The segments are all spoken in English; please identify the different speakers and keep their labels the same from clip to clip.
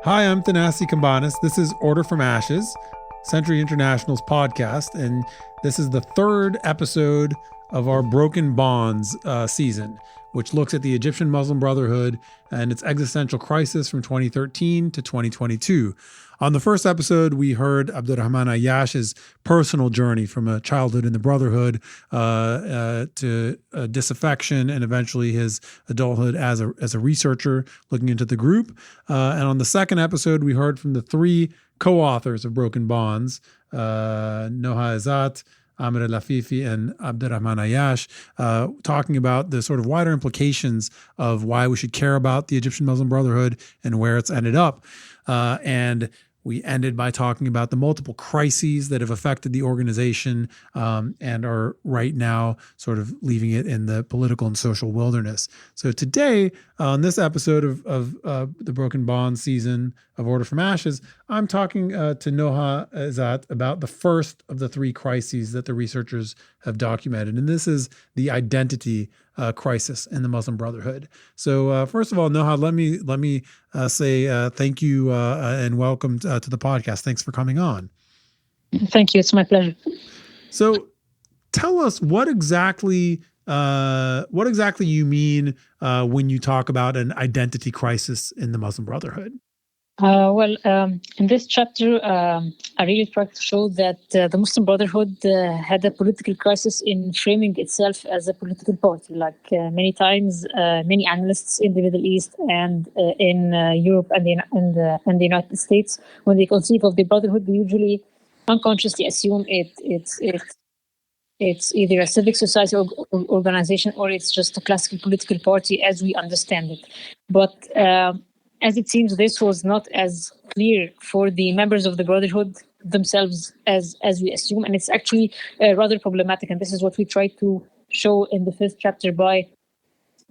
Speaker 1: Hi, I'm Thanasi Kambanis. This is Order from Ashes, Century International's podcast, and this is the third episode of our Broken Bonds season, which looks at the Egyptian Muslim Brotherhood and its existential crisis from 2013 to 2022. On the first episode, we heard Abdurrahman Ayyash's personal journey from a childhood in the Brotherhood to disaffection and eventually his adulthood as a researcher looking into the group. And on the second episode, we heard from the three co-authors of Broken Bonds, Noha Khaled, Amir Al-Afifi, and Abdurrahman Ayyash, talking about the sort of wider implications of why we should care about the Egyptian Muslim Brotherhood and where it's ended up. And we ended by talking about the multiple crises that have affected the organization and are right now sort of leaving it in the political and social wilderness. So today, on this episode of the Broken Bonds season of Order from Ashes, I'm talking to Noha Khaled about the first of the three crises that the researchers have documented. And this is the identity crisis in the Muslim Brotherhood. So first of all, Noha, let me say thank you and welcome to the podcast. Thanks for coming on.
Speaker 2: Thank you. It's my pleasure.
Speaker 1: So tell us what exactly you mean when you talk about an identity crisis in the Muslim Brotherhood.
Speaker 2: In this chapter, I really tried to show that the Muslim Brotherhood had a political crisis in framing itself as a political party. Like many times, many analysts in the Middle East and in Europe and the United States, when they conceive of the Brotherhood, they usually unconsciously assume it's either a civic society organization or it's just a classical political party as we understand it. But as it seems, this was not as clear for the members of the Brotherhood themselves as we assume, and it's actually rather problematic. And this is what we tried to show in the first chapter by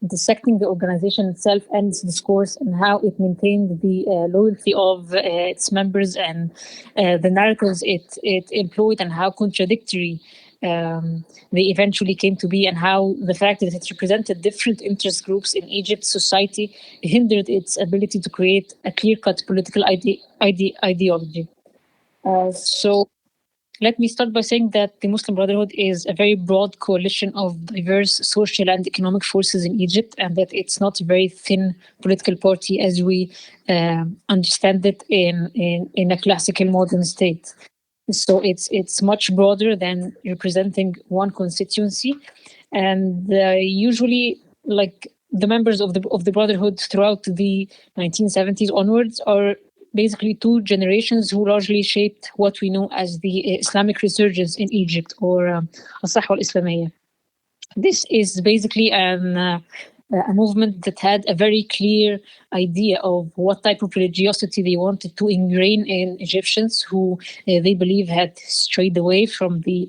Speaker 2: dissecting the organization itself and its discourse and how it maintained the loyalty of its members and the narratives it employed and how contradictory they eventually came to be, and how the fact that it represented different interest groups in Egypt's society hindered its ability to create a clear-cut political ideology. So let me start by saying that the Muslim Brotherhood is a very broad coalition of diverse social and economic forces in Egypt, and that it's not a very thin political party as we understand it in a classical modern state. So it's much broader than representing one constituency, and usually, like the members of the Brotherhood throughout the 1970s onwards are basically two generations who largely shaped what we know as the Islamic resurgence in Egypt, or As-Sahwa al-Islamiyya. This is basically a movement that had a very clear idea of what type of religiosity they wanted to ingrain in Egyptians who they believe had strayed away from the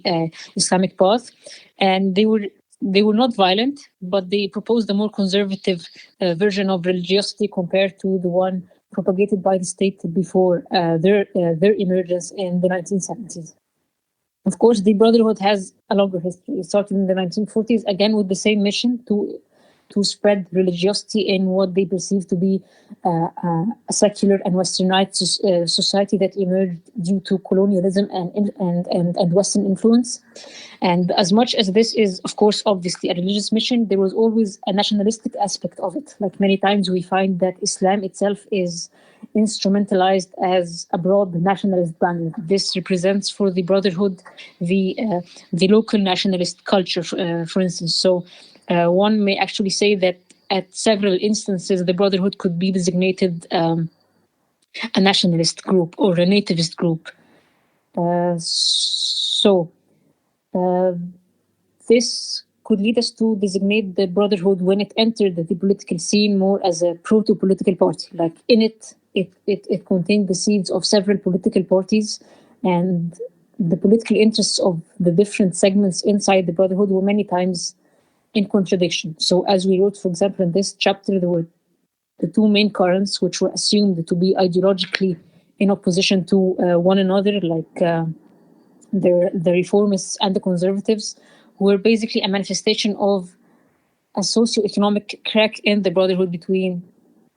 Speaker 2: Islamic path. And they were not violent, but they proposed a more conservative version of religiosity compared to the one propagated by the state before their emergence in the 1970s. Of course, the Brotherhood has a longer history. It started in the 1940s, again with the same mission to spread religiosity in what they perceive to be a secular and westernized society that emerged due to colonialism and Western influence. And as much as this is, of course, obviously a religious mission, there was always a nationalistic aspect of it. Like many times we find that Islam itself is instrumentalized as a broad nationalist banner. This represents for the Brotherhood the local nationalist culture, for instance. So one may actually say that at several instances, the Brotherhood could be designated a nationalist group or a nativist group. This could lead us to designate the Brotherhood when it entered the political scene more as a proto-political party. Like in it contained the seeds of several political parties, and the political interests of the different segments inside the Brotherhood were many times in contradiction. So as we wrote, for example, in this chapter, there were the two main currents which were assumed to be ideologically in opposition to one another, like the reformists and the conservatives, who were basically a manifestation of a socio-economic crack in the Brotherhood between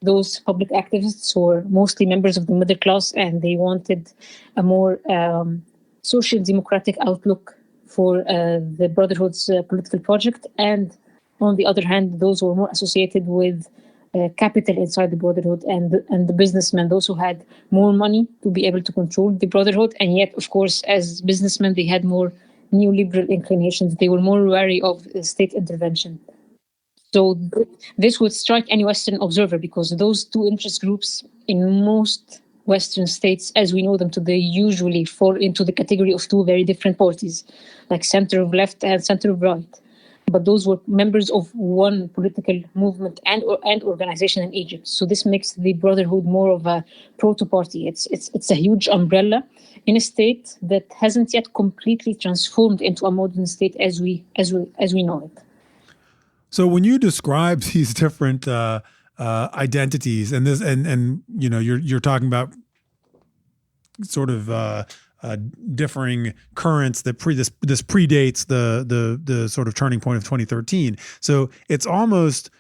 Speaker 2: those public activists were mostly members of the middle class, and they wanted a more social democratic outlook for the Brotherhood's political project. And on the other hand, those who were more associated with capital inside the Brotherhood and the businessmen, those who had more money to be able to control the Brotherhood. And yet, of course, as businessmen, they had more neoliberal inclinations. They were more wary of state intervention. So this would strike any Western observer, because those two interest groups in most Western states, as we know them today, usually fall into the category of two very different parties, like center of left and center of right. But those were members of one political movement and organization in Egypt. So this makes the Brotherhood more of a proto-party. It's a huge umbrella in a state that hasn't yet completely transformed into a modern state as we know it.
Speaker 1: So when you describe these different identities, and this, and you know, you're talking about sort of differing currents that this predates the sort of turning point of 2013. So it's almost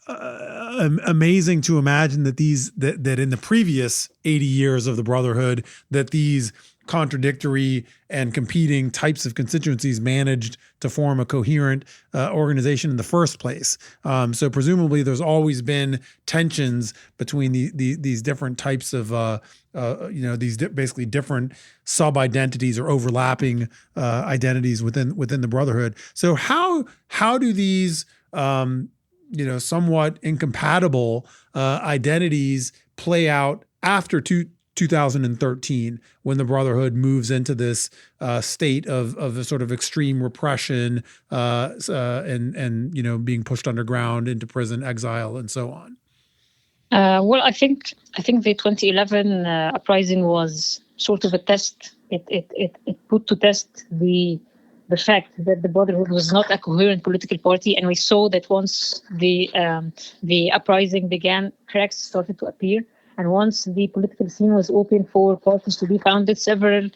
Speaker 1: amazing to imagine that that in the previous 80 years of the Brotherhood, that these contradictory and competing types of constituencies managed to form a coherent organization in the first place. So presumably there's always been tensions between these different types of, these basically different sub-identities or overlapping identities within the Brotherhood. So how do these, somewhat incompatible identities play out after 2013, when the Brotherhood moves into this state of a sort of extreme repression and being pushed underground into prison, exile, and so on?
Speaker 2: Well, I think the 2011 uprising was sort of a test. It put to test the fact that the Brotherhood was not a coherent political party, and we saw that once the uprising began, cracks started to appear. And once the political scene was open for parties to be founded, several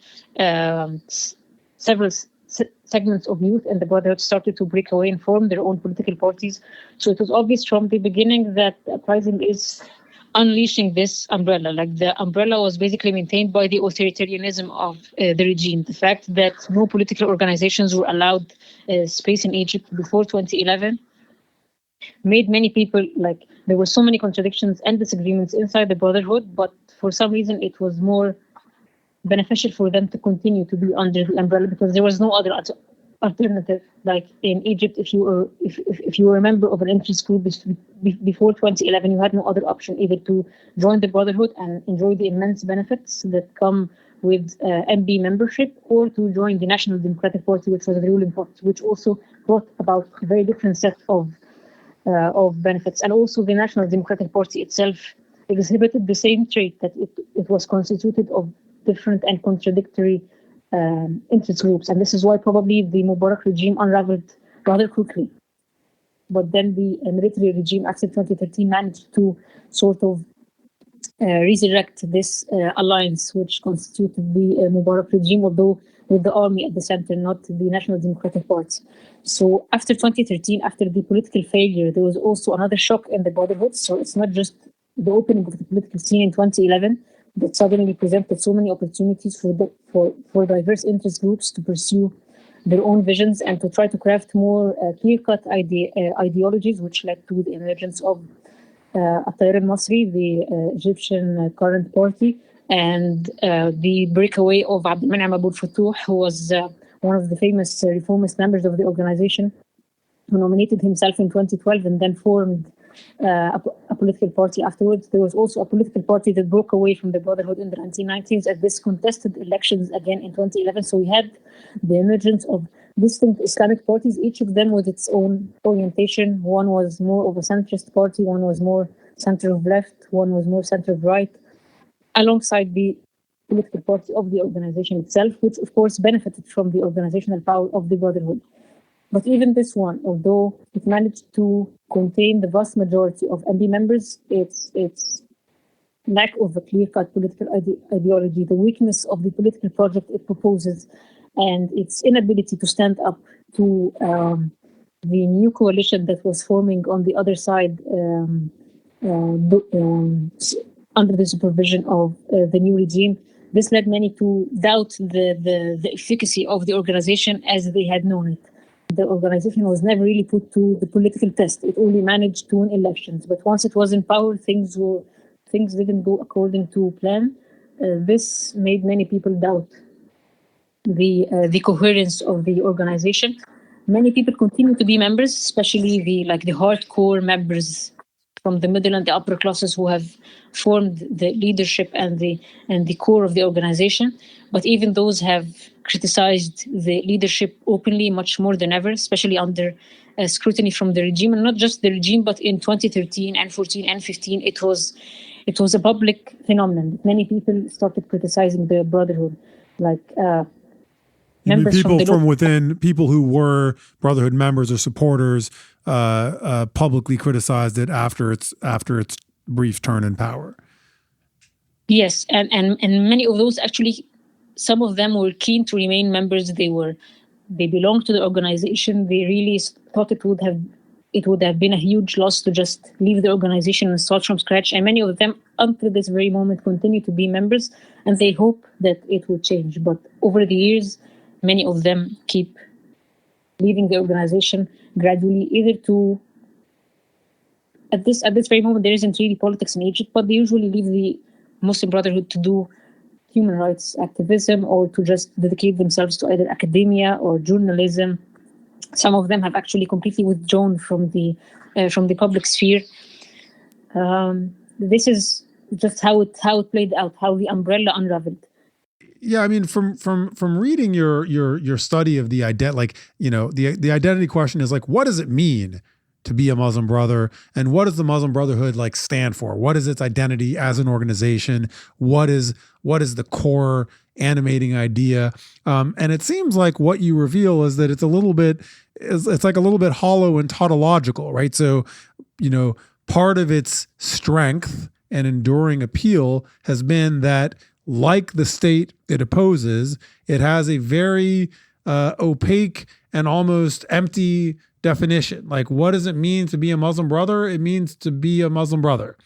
Speaker 2: segments of youth in the Brotherhood started to break away and form their own political parties. So it was obvious from the beginning that the uprising is unleashing this umbrella. Like, the umbrella was basically maintained by the authoritarianism of the regime. The fact that no political organizations were allowed space in Egypt before 2011 made many people, like, there were so many contradictions and disagreements inside the Brotherhood, but for some reason it was more beneficial for them to continue to be under the umbrella, because there was no other alternative. Like in Egypt, if you were a member of an interest group before 2011, you had no other option, either to join the Brotherhood and enjoy the immense benefits that come with MB membership, or to join the National Democratic Party, which was the ruling party, which also brought about a very different set of benefits. And also the National Democratic Party itself exhibited the same trait, that it was constituted of different and contradictory interest groups. And this is why probably the Mubarak regime unraveled rather quickly. But then the military regime after 2013 managed to sort of resurrect this alliance, which constituted the Mubarak regime, although with the army at the center, not the National Democratic Party. So after 2013, after the political failure, there was also another shock in the Brotherhood. So it's not just the opening of the political scene in 2011 that suddenly presented so many opportunities for diverse interest groups to pursue their own visions and to try to craft more clear-cut ideologies, which led to the emergence of At-Tayar al-Masri, the Egyptian current party, and the breakaway of Abdelmanem Abu Futuh, who was one of the famous reformist members of the organization, who nominated himself in 2012 and then formed a political party afterwards. There was also a political party that broke away from the Brotherhood in the 1990s, and this contested elections again in 2011. So we had the emergence of distinct Islamic parties, each of them with its own orientation. One was more of a centrist party, one was more center of left, one was more center of right, alongside the political party of the organization itself, which of course benefited from the organizational power of the Brotherhood. But even this one, although it managed to contain the vast majority of MB members, its lack of a clear-cut political ideology, the weakness of the political project it proposes, and its inability to stand up to the new coalition that was forming on the other side under the supervision of the new regime. This led many to doubt the efficacy of the organization as they had known it. The organization was never really put to the political test. It only managed to win elections. But once it was in power, things didn't go according to plan. This made many people doubt the coherence of the organization. Many people continue to be members, especially the hardcore members from the middle and the upper classes who have formed the leadership and the core of the organization. But even those have criticized the leadership openly much more than ever, especially under scrutiny from the regime, and not just the regime, but in 2013 and 14 and 15, it was a public phenomenon. Many people started criticizing the Brotherhood,
Speaker 1: members from within, people who were Brotherhood members or supporters, publicly criticized it after its brief turn in power.
Speaker 2: Yes, and many of those, actually, some of them were keen to remain members. They belonged to the organization. They really thought it would have been a huge loss to just leave the organization and start from scratch. And many of them, until this very moment, continue to be members, and they hope that it will change. But over the years, many of them keep leaving the organization gradually, either to at this very moment there isn't really politics in Egypt, but they usually leave the Muslim Brotherhood to do human rights activism or to just dedicate themselves to either academia or journalism. Some of them have actually completely withdrawn from the public sphere. This is just how it played out, how the umbrella unraveled.
Speaker 1: Yeah, I mean, from reading your study of the the identity question is what does it mean to be a Muslim brother, and what does the Muslim Brotherhood stand for? What is its identity as an organization? What is the core animating idea? And it seems like what you reveal is that it's a little bit hollow and tautological, right? So, part of its strength and enduring appeal has been that, like the state it opposes, it has a very opaque and almost empty definition. What does it mean to be a Muslim brother? It means to be a Muslim brother.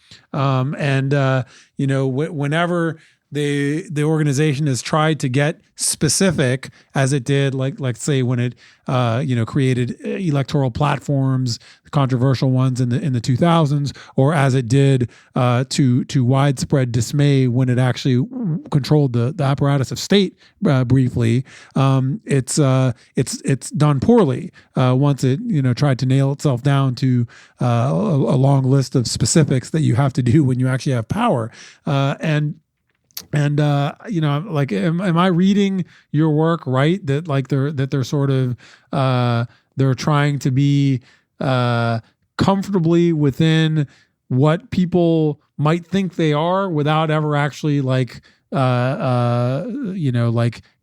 Speaker 1: Whenever the organization has tried to get specific, as it did, like say when it created electoral platforms, controversial ones in the 2000s, or as it did to widespread dismay when it actually controlled the apparatus of state briefly. It's done poorly once it tried to nail itself down to a long list of specifics that you have to do when you actually have power. Am I reading your work right? That they're sort of they're trying to be comfortably within what people might think they are without ever actually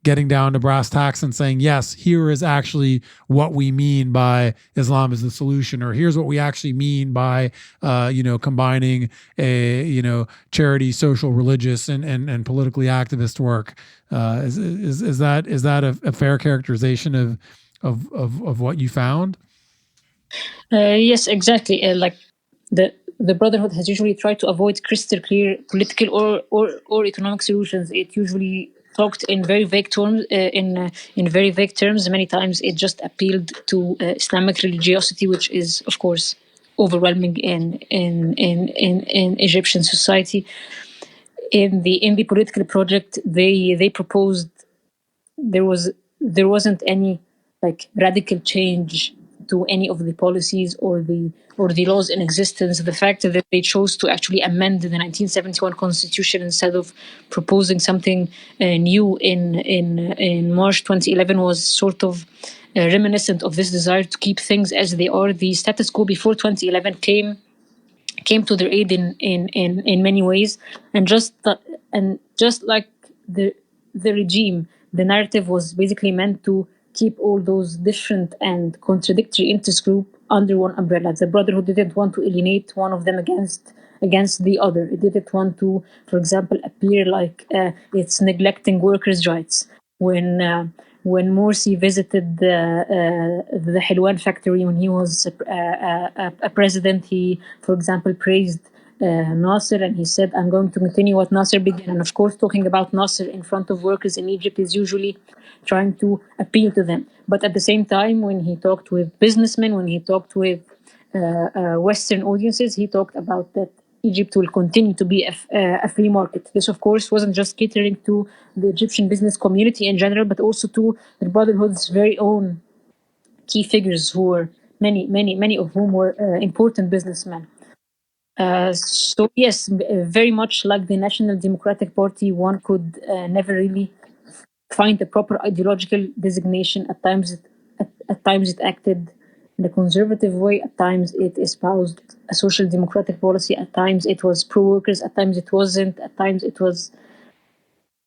Speaker 1: getting down to brass tacks and saying, yes, here is actually what we mean by Islam is the solution, or here's what we actually mean by, combining a, charity, social, religious, and politically activist work. Is that a fair characterization of what you found?
Speaker 2: Yes, exactly. The Brotherhood has usually tried to avoid crystal clear political or economic solutions. It usually talked in very vague terms. In very vague terms, many times it just appealed to Islamic religiosity, which is, of course, overwhelming in Egyptian society. In the political project, they proposed there wasn't any radical change to any of the policies or the laws in existence. The fact that they chose to actually amend the 1971 Constitution instead of proposing something new in March 2011 was sort of reminiscent of this desire to keep things as they are. The status quo before 2011 came to their aid in many ways, and just like the regime, the narrative was basically meant to keep all those different and contradictory interest groups under one umbrella. The Brotherhood didn't want to alienate one of them against the other. It didn't want to, for example, appear like it's neglecting workers' rights. When Morsi visited the Helwan factory when he was a president, he, for example, praised Nasser, and he said, I'm going to continue what Nasser began. And of course, talking about Nasser in front of workers in Egypt is usually trying to appeal to them. But at the same time, when he talked with businessmen, when he talked with Western audiences, he talked about that Egypt will continue to be a free market. This, of course, wasn't just catering to the Egyptian business community in general, but also to the Brotherhood's very own key figures, who were many of whom were important businessmen. So yes, very much like the National Democratic Party, one could never really find a proper ideological designation. At times it acted in a conservative way. At times it espoused a social democratic policy. At times it was pro-workers. At times it wasn't. At times it was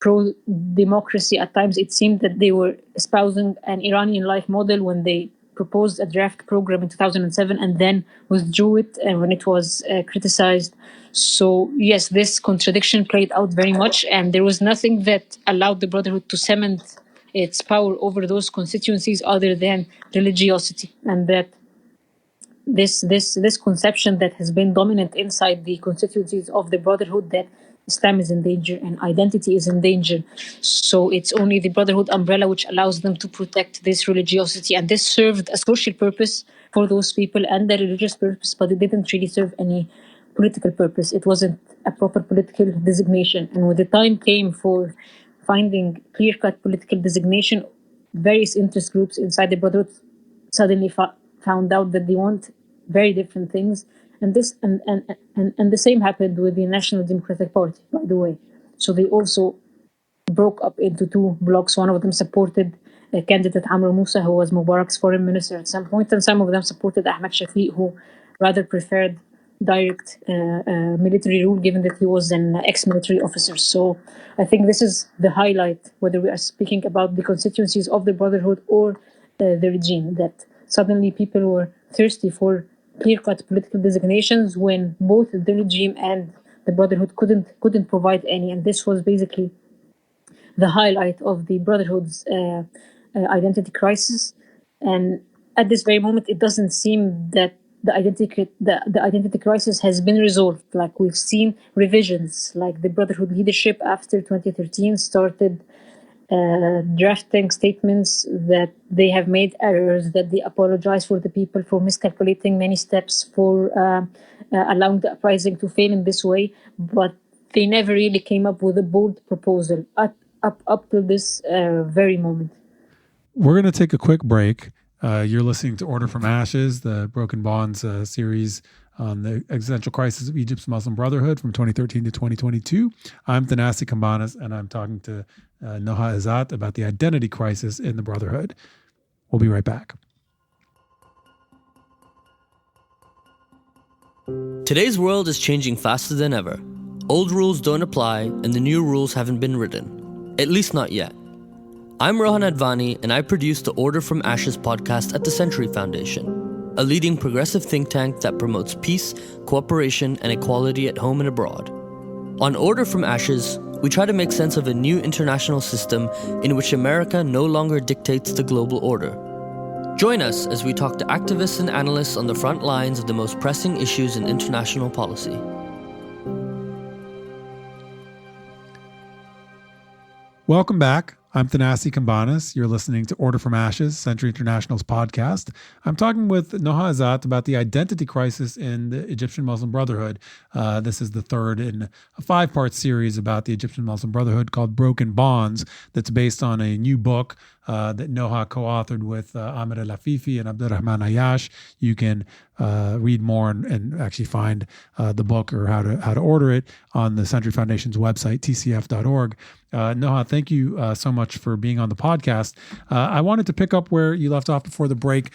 Speaker 2: pro-democracy. At times it seemed that they were espousing an Iranian-like model when they proposed a draft program in 2007 and then withdrew it when it was criticized. So yes, this contradiction played out very much, and there was nothing that allowed the Brotherhood to cement its power over those constituencies other than religiosity, and that this conception that has been dominant inside the constituencies of the Brotherhood, that Islam is in danger and identity is in danger. So it's only the Brotherhood umbrella which allows them to protect this religiosity. And this served a social purpose for those people and a religious purpose, but it didn't really serve any political purpose. It wasn't a proper political designation. And when the time came for finding clear-cut political designation, various interest groups inside the Brotherhood suddenly found out that they want very different things. And the same happened with the National Democratic Party, by the way. So they also broke up into two blocks. One of them supported candidate Amr Moussa, who was Mubarak's foreign minister at some point, and some of them supported Ahmed Shafiq, who rather preferred direct military rule, given that he was an ex-military officer. So I think this is the highlight, whether we are speaking about the constituencies of the Brotherhood or the regime, that suddenly people were thirsty for clear-cut political designations when both the regime and the Brotherhood couldn't provide any. And this was basically the highlight of the Brotherhood's identity crisis. And at this very moment, it doesn't seem that the identity crisis has been resolved. Like, we've seen revisions, like the Brotherhood leadership after 2013 started drafting statements that they have made errors, that they apologize for the people for miscalculating many steps, for allowing the uprising to fail in this way, but they never really came up with a bold proposal up to this very moment.
Speaker 1: We're going to take a quick break. You're listening to Order from Ashes, the Broken Bonds series on the existential crisis of Egypt's Muslim Brotherhood from 2013 to 2022. I'm Thanassi Kambanis, and I'm talking to Noha Khaled about the identity crisis in the Brotherhood. We'll be right back.
Speaker 3: Today's world is changing faster than ever. Old rules don't apply, and the new rules haven't been written. At least not yet. I'm Rohan Advani, and I produce the Order from Ashes podcast at the Century Foundation, a leading progressive think tank that promotes peace, cooperation, and equality at home and abroad. On Order from Ashes, we try to make sense of a new international system in which America no longer dictates the global order. Join us as we talk to activists and analysts on the front lines of the most pressing issues in international policy.
Speaker 1: Welcome back. I'm Thanassi Kambanis. You're listening to Order from Ashes, Century International's podcast. I'm talking with Noha Khaled about the identity crisis in the Egyptian Muslim Brotherhood. This is the third in a 5-part series about the Egyptian Muslim Brotherhood called Broken Bonds, that's based on a new book that Noha co-authored with Ahmed Al-Afifi and Abdurrahman Ayash. You can read more and actually find the book or how to order it on the Century Foundation's website, tcf.org. Noha, thank you so much for being on the podcast. I wanted to pick up where you left off before the break.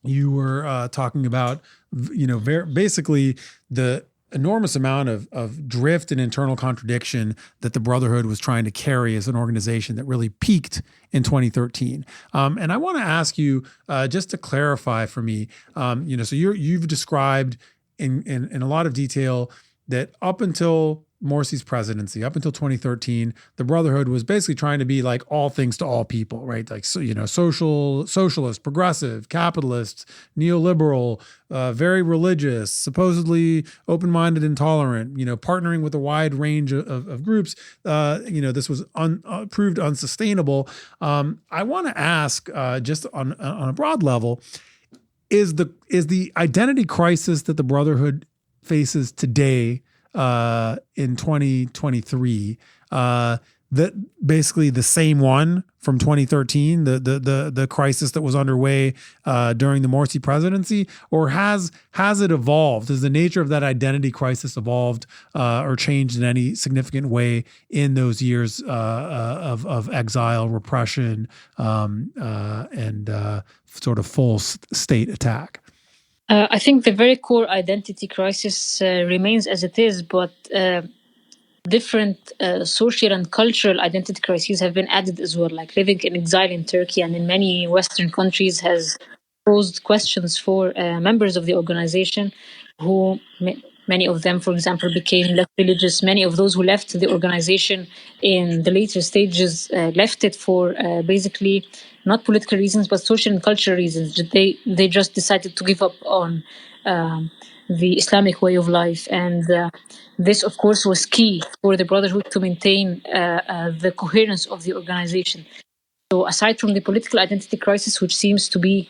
Speaker 1: You were talking about, basically the enormous amount of drift and internal contradiction that the Brotherhood was trying to carry as an organization that really peaked in 2013. And I want to ask you, just to clarify for me, so you've described in a lot of detail that up until Morsi's presidency, up until 2013, the Brotherhood was basically trying to be like all things to all people, right? Like, so, socialist, progressive, capitalist, neoliberal, very religious, supposedly open-minded and tolerant, partnering with a wide range of groups. This was proved unsustainable. I want to ask, just on a broad level, is the identity crisis that the Brotherhood faces today, in 2023, that basically the same one from 2013, the crisis that was underway during the Morsi presidency, or has it evolved? Has the nature of that identity crisis evolved or changed in any significant way in those years of exile, repression, and sort of full state attack?
Speaker 2: I think the very core identity crisis remains as it is, but different social and cultural identity crises have been added as well, like living in exile in Turkey and in many Western countries has posed questions for members of the organization who, many of them, for example, became less religious. Many of those who left the organization in the later stages left it for basically not political reasons, but social and cultural reasons. They just decided to give up on the Islamic way of life. And this, of course, was key for the Brotherhood to maintain the coherence of the organization. So aside from the political identity crisis, which seems to be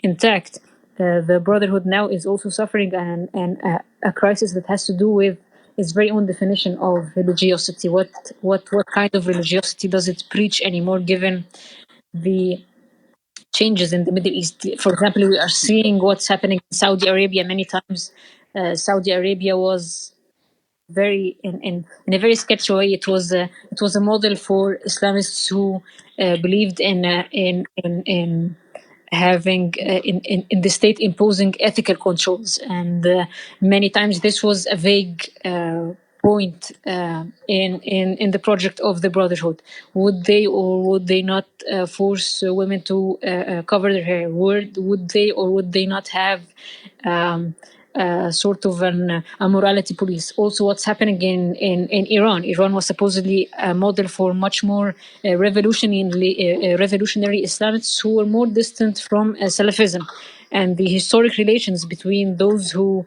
Speaker 2: intact, the Brotherhood now is also suffering a crisis that has to do with its very own definition of religiosity. What kind of religiosity does it preach anymore, given the changes in the Middle East? For example, we are seeing what's happening in Saudi Arabia. Many times, Saudi Arabia was very in a very sketchy way. It was a model for Islamists who believed in having in the state imposing ethical controls, and many times this was a vague point in the project of the Brotherhood. Would they or would they not force women to cover their hair? Would they or would they not have sort of a morality police? Also, what's happening in Iran? Iran was supposedly a model for much more revolutionary Islamists who were more distant from Salafism, and the historic relations between those who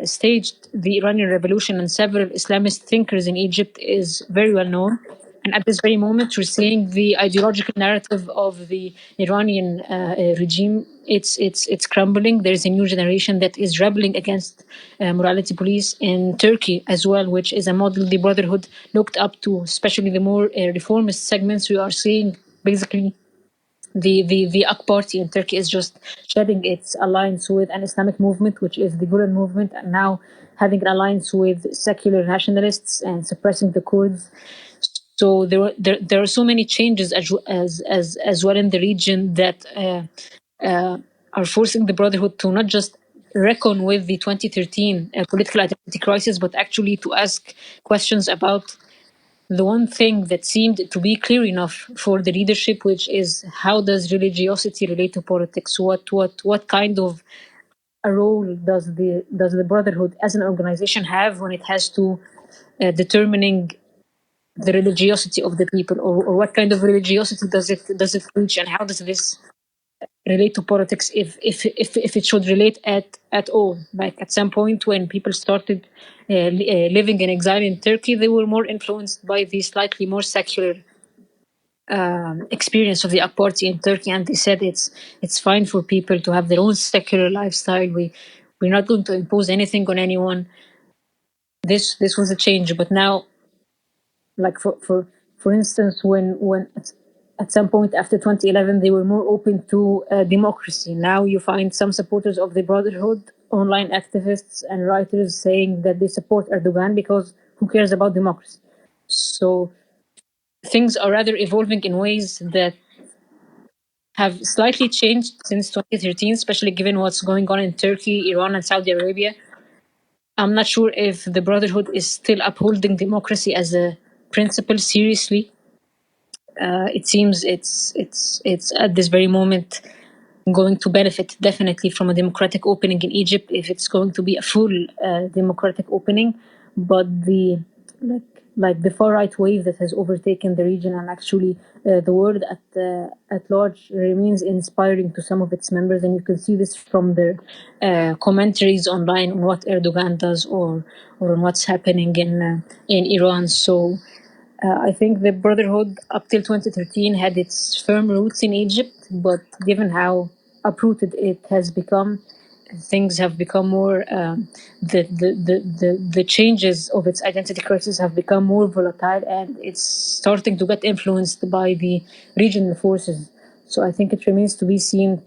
Speaker 2: staged the Iranian Revolution and several Islamist thinkers in Egypt is very well known. And at this very moment, we're seeing the ideological narrative of the Iranian regime. It's crumbling. There's a new generation that is rebelling against morality police in Turkey as well, which is a model the Brotherhood looked up to, especially the more reformist segments. We are seeing basically the AK party in Turkey is just shedding its alliance with an Islamic movement, which is the Gulen movement, and now having an alliance with secular nationalists and suppressing the Kurds. So there are so many changes as well in the region that are forcing the Brotherhood to not just reckon with the 2013 political identity crisis, but actually to ask questions about the one thing that seemed to be clear enough for the leadership, which is how does religiosity relate to politics? What kind of a role does the Brotherhood as an organization have when it has to determining the religiosity of the people, or what kind of religiosity does it reach, and how does this relate to politics if it should relate at all? Like at some point when people started living in exile in Turkey, they were more influenced by the slightly more secular experience of the AK party in Turkey, and they said it's fine for people to have their own secular lifestyle. We're not going to impose anything on anyone. This was a change, but now, like for instance, when at some point after 2011 they were more open to democracy. Now you find some supporters of the Brotherhood, online activists and writers, saying that they support Erdogan because who cares about democracy? So things are rather evolving in ways that have slightly changed since 2013, especially given what's going on in Turkey, Iran, and Saudi Arabia. I'm not sure if the Brotherhood is still upholding democracy as a principle seriously. It seems it's at this very moment going to benefit definitely from a democratic opening in Egypt, if it's going to be a full democratic opening. But the like the far right wave that has overtaken the region, and actually the world at large remains inspiring to some of its members, and you can see this from their commentaries online on what Erdogan does or on what's happening in Iran. So I think the Brotherhood up till 2013 had its firm roots in Egypt, but given how uprooted it has become, things have become more the changes of its identity crisis have become more volatile, and it's starting to get influenced by the regional forces. So I think it remains to be seen.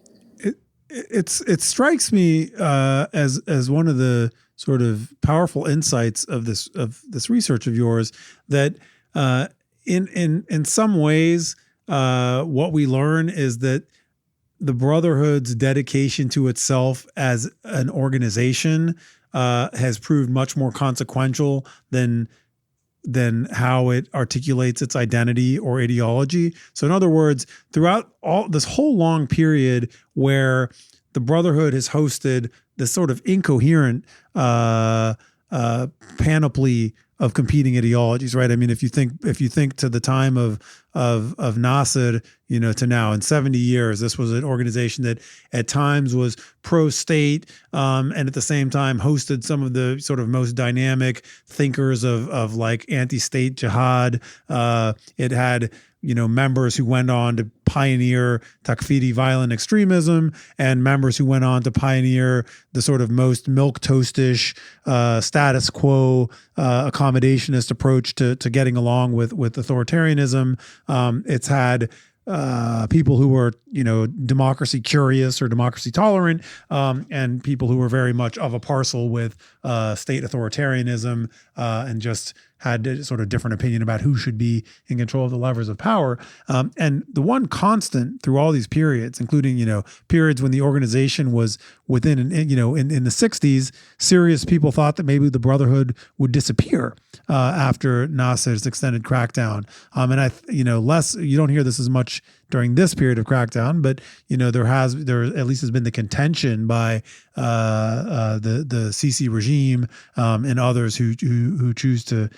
Speaker 1: It strikes me as one of the sort of powerful insights of this research of yours that in some ways what we learn is that the Brotherhood's dedication to itself as an organization has proved much more consequential than how it articulates its identity or ideology. So in other words, throughout all this whole long period where the Brotherhood has hosted this sort of incoherent panoply of competing ideologies, right? I mean, if you think to the time of Nasser, to now, in 70 years, this was an organization that at times was pro-state, and at the same time hosted some of the sort of most dynamic thinkers of like anti-state jihad. It had members who went on to pioneer Takfiri violent extremism, and members who went on to pioneer the sort of most milquetoastish status quo accommodationist approach to getting along with authoritarianism. It's had people who were, democracy curious or democracy tolerant, and people who were very much of a parcel with state authoritarianism, and just had a sort of different opinion about who should be in control of the levers of power. And the one constant through all these periods, including, periods when the organization was within, in the 60s, serious people thought that maybe the Brotherhood would disappear after Nasser's extended crackdown. And less, you don't hear this as much during this period of crackdown, but there at least has been the contention by the Sisi regime and others who choose to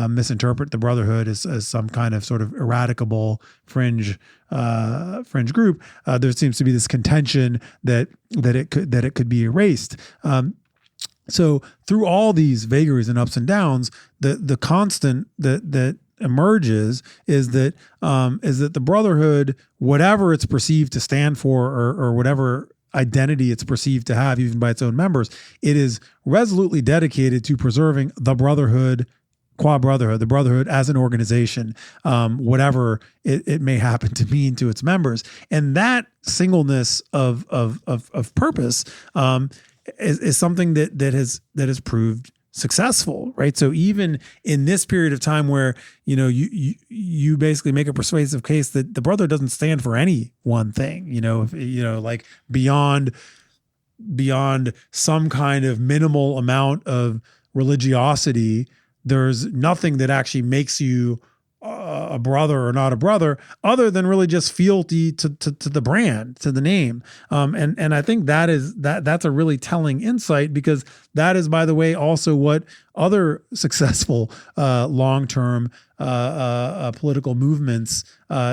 Speaker 1: misinterpret the Brotherhood as some kind of sort of eradicable fringe group. There seems to be this contention that it could be erased. So through all these vagaries and ups and downs, the constant that emerges is that the Brotherhood, whatever it's perceived to stand for, or whatever identity it's perceived to have, even by its own members, it is resolutely dedicated to preserving the Brotherhood, qua Brotherhood, the Brotherhood as an organization, whatever it may happen to mean to its members. And that singleness of purpose is something that has proved successful, right? So even in this period of time where you basically make a persuasive case that the Brotherhood doesn't stand for any one thing, like beyond some kind of minimal amount of religiosity, there's nothing that actually makes you a brother or not a brother, other than really just fealty to the brand, to the name. And I think that's a really telling insight, because that is, by the way, also what other successful long-term political movements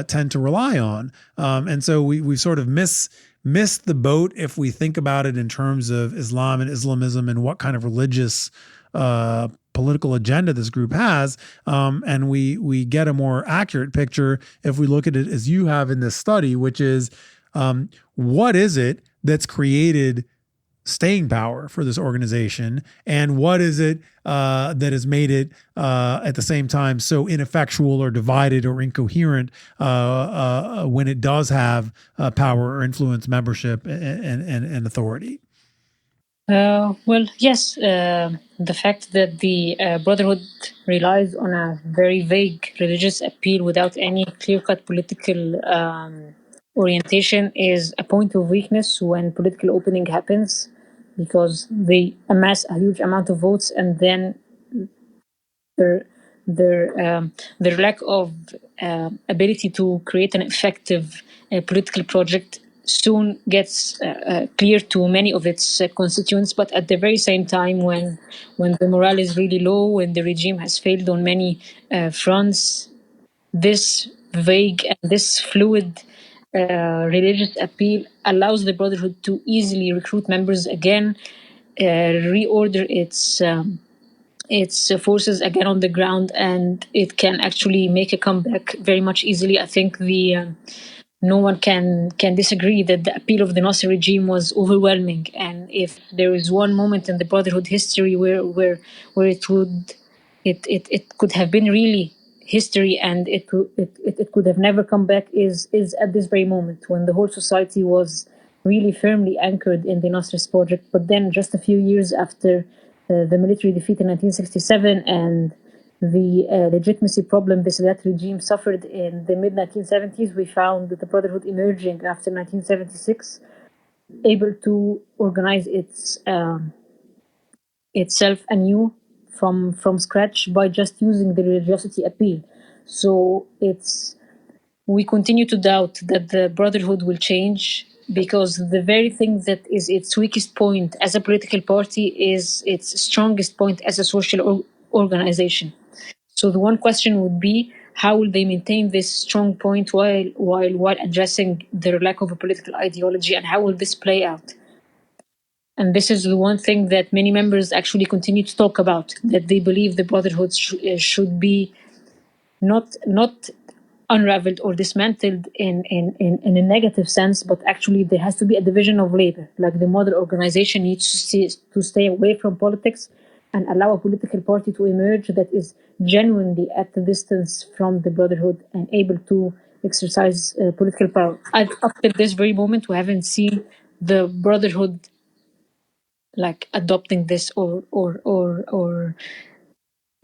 Speaker 1: tend to rely on. And so we sort of missed the boat if we think about it in terms of Islam and Islamism and what kind of religious political agenda this group has, and we get a more accurate picture if we look at it as you have in this study, which is what is it that's created staying power for this organization, and what is it that has made it at the same time so ineffectual or divided or incoherent when it does have power or influence, membership, and authority.
Speaker 2: Well, yes, the fact that the Brotherhood relies on a very vague religious appeal without any clear-cut political orientation is a point of weakness when political opening happens, because they amass a huge amount of votes, and then their lack of ability to create an effective political project soon gets clear to many of its constituents. But at the very same time, when the morale is really low, when the regime has failed on many fronts, this vague and this fluid religious appeal allows the Brotherhood to easily recruit members again, reorder its forces again on the ground, and it can actually make a comeback very much easily. I think no one can disagree that the appeal of the Nasser regime was overwhelming. And if there is one moment in the Brotherhood history where it could have been really history, and it could have never come back, is at this very moment, when the whole society was really firmly anchored in the Nasser's project. But then, just a few years after the military defeat in 1967 and the legitimacy problem this Sadat regime suffered in the mid-1970s, we found that the Brotherhood emerging after 1976, able to organize itself anew from scratch by just using the religiosity appeal. So we continue to doubt that the Brotherhood will change, because the very thing that is its weakest point as a political party is its strongest point as a social organization. So the one question would be, how will they maintain this strong point while addressing their lack of a political ideology, and how will this play out? And this is the one thing that many members actually continue to talk about, that they believe the Brotherhood should be not unraveled or dismantled in a negative sense, but actually there has to be a division of labor. Like, the mother organization needs to stay away from politics and allow a political party to emerge that is genuinely at the distance from the Brotherhood and able to exercise political power. Up to this very moment, we haven't seen the Brotherhood like adopting this or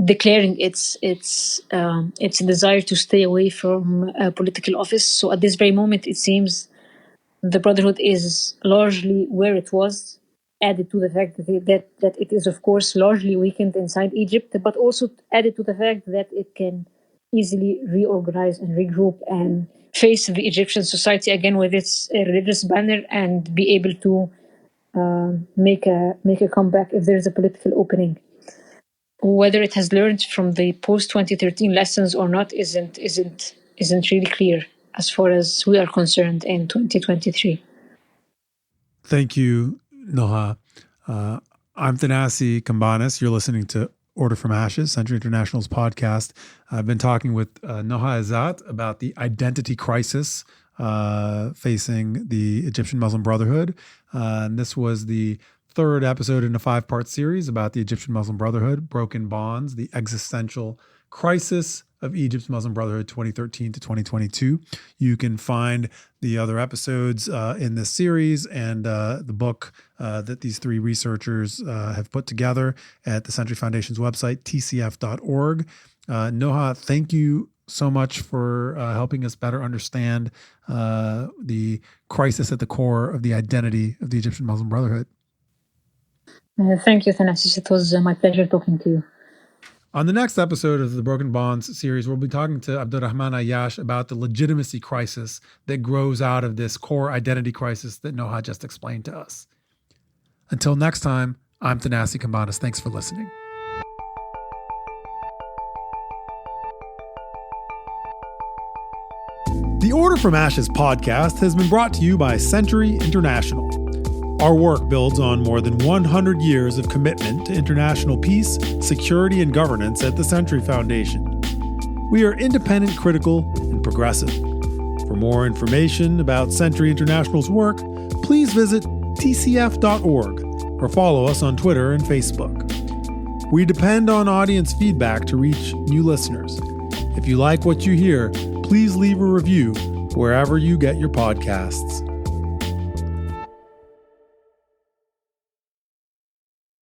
Speaker 2: declaring its desire to stay away from political office. So at this very moment, it seems the Brotherhood is largely where it was, added to the fact that it is, of course, largely weakened inside Egypt, but also added to the fact that it can easily reorganize and regroup and face the Egyptian society again with its religious banner and be able to make a comeback if there is a political opening. Whether it has learned from the post-2013 lessons or not isn't really clear as far as we are concerned in 2023.
Speaker 1: Thank you, Noha. I'm Thanasi Kambanis. You're listening to Order from Ashes, Century International's podcast. I've been talking with Noha Khaled about the identity crisis facing the Egyptian Muslim Brotherhood. And this was the third episode in a 5-part series about the Egyptian Muslim Brotherhood, Broken Bonds, the existential crisis of Egypt's Muslim Brotherhood 2013 to 2022. You can find the other episodes in this series and the book that these three researchers have put together at the Century Foundation's website, tcf.org. Noha, thank you so much for helping us better understand the crisis at the core of the identity of the Egyptian Muslim Brotherhood.
Speaker 2: Thank you, Thanasis. It was my pleasure talking to you.
Speaker 1: On the next episode of the Broken Bonds series, we'll be talking to Abdurrahman Ayyash about the legitimacy crisis that grows out of this core identity crisis that Noha just explained to us. Until next time, I'm Thanasi Kambanis. Thanks for listening. The Order from Ashes podcast has been brought to you by Century International. Our work builds on more than 100 years of commitment to international peace, security, and governance at the Century Foundation. We are independent, critical, and progressive. For more information about Century International's work, please visit tcf.org or follow us on Twitter and Facebook. We depend on audience feedback to reach new listeners. If you like what you hear, please leave a review wherever you get your podcasts.